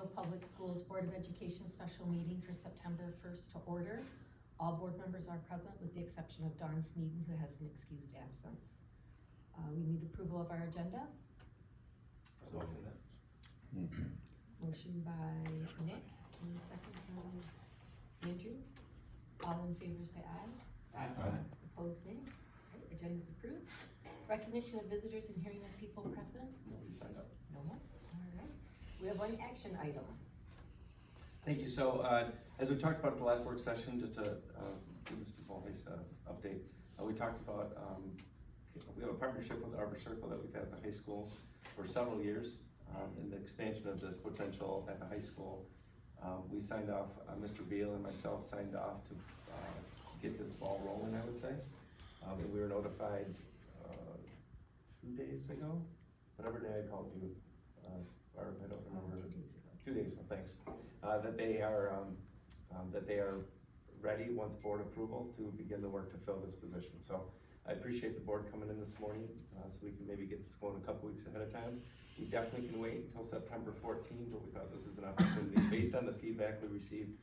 Hudsonville Public Schools Board of Education special meeting for September 1st to order. All board members are present with the exception of Dawn Sneeden, who has an excused absence. We need approval of our agenda. Motion by Nick, and second by Andrew. All in favor say aye. Aye. Opposed, nay. Okay, agenda is approved. Recognition of visitors and hearing of people present. No one? All right. We have one action item. Thank you. So, as we talked about at the last work session, just to give Mr. Bowley's update, we talked about, we have a partnership with Arbor Circle that we've had at the high school for several years, in the expansion of this potential at the high school. We signed off, Mr. Beal and myself signed off to get this ball rolling, I would say. And we were notified 2 days ago, whatever day I called you, or I don't remember. 2 days ago. 2 days ago, thanks. That they are ready, once board approval, to begin the work to fill this position. So I appreciate the board coming in this morning, so we can maybe get this going a couple weeks ahead of time. We definitely can wait until September 14th, but we thought this is an opportunity, based on the feedback we received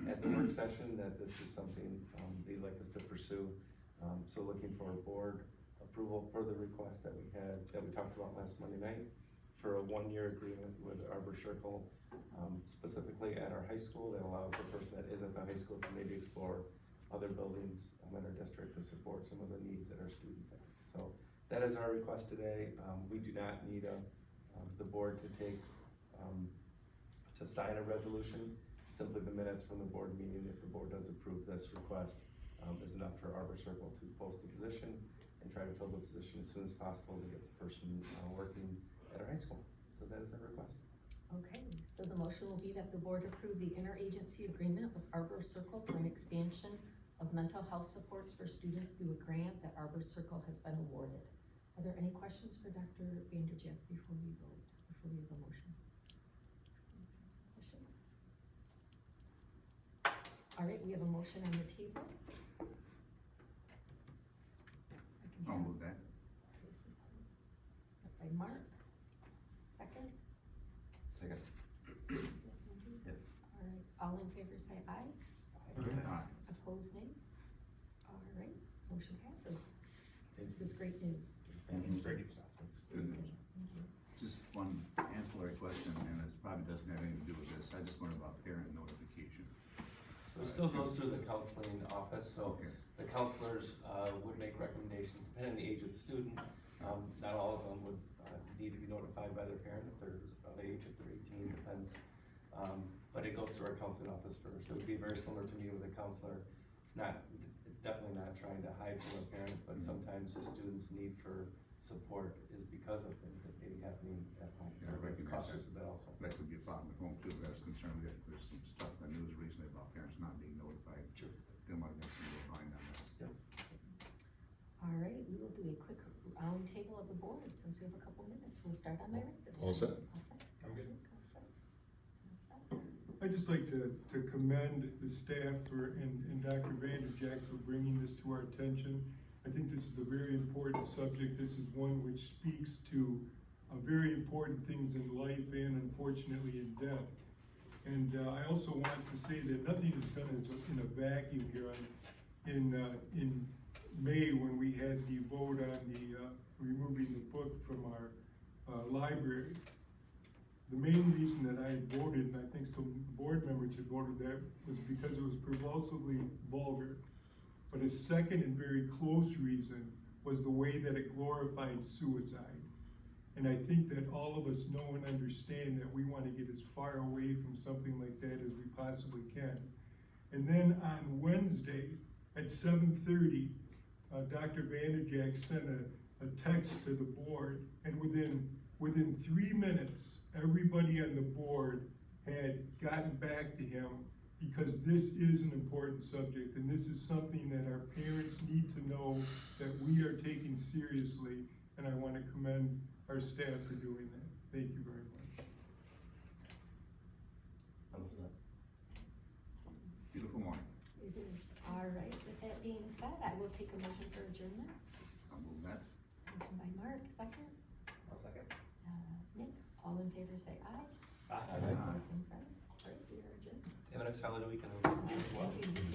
at the work session, that this is something they'd like us to pursue. So looking for board approval for the request that we talked about last Monday night for a 1-year agreement with Arbor Circle, specifically at our high school, that allows the person that is at the high school to maybe explore other buildings in our district to support some of the needs that our students have. So that is our request today. We do not need the board to sign a resolution. Simply the minutes from the board meeting, if the board does approve this request, is enough for Arbor Circle to post the position and try to fill the position as soon as possible to get the person working at our high school. So that is our request. Okay, so the motion will be that the board approve the interagency agreement with Arbor Circle for an expansion of mental health supports for students through a grant that Arbor Circle has been awarded. Are there any questions for Dr. Vanderjagt before we vote, before we have a motion? Question? All right, we have a motion on the table. I'll move that. By Mark. Second? Second. Yes. All right, all in favor say aye. Aye. Opposed, nay? All right, motion passes. This is great news. It's great stuff. Good news. Thank you. Just one ancillary question, and it probably doesn't have anything to do with this. I just wondered about parent notification. So it still goes through the counseling office, so Okay. the counselors would make recommendations, depending on the age of the student. Not all of them would need to be notified by their parent if they're of age, if they're 18, depends. But it goes through our counseling office first. It would be very similar to meeting with a counselor. It's definitely not trying to hide from a parent, but sometimes the student's need for support is because of things that may be happening at home. Yeah, So I we're recognize cautious of that also. That could be a problem at home too, but I was concerned that there's some stuff in the news recently about parents not being notified. Sure. They might get some behind on that. Yep. All right, we will do a quick round table of the board since we have a couple minutes. We'll start on my right this time. All set. All set. I'm good. All set. All set. I'd just like to commend the staff and Dr. Vanderjagt for bringing this to our attention. I think this is a very important subject. This is one which speaks to very important things in life and unfortunately in death. And I also want to say that nothing is done in a vacuum here. In May, when we had the vote on the removing the book from our library, the main reason that I voted, and I think some board members had voted that, was because it was pervasively vulgar. But a second and very close reason was the way that it glorified suicide. And I think that all of us know and understand that we want to get as far away from something like that as we possibly can. And then on Wednesday at 7:30, Dr. Vanderjagt sent a text to the board, and within 3 minutes, everybody on the board had gotten back to him, because this is an important subject, and this is something that our parents need to know that we are taking seriously, and I want to commend our staff for doing that. Thank you very much. Beautiful morning. It is. All right, with that being said, I will take a motion for adjournment. I'll move that. Motion by Mark, second. I'll second. Nick, all in favor say aye. Aye. Opposed, same sign. nice holiday weekend as well. Thank you.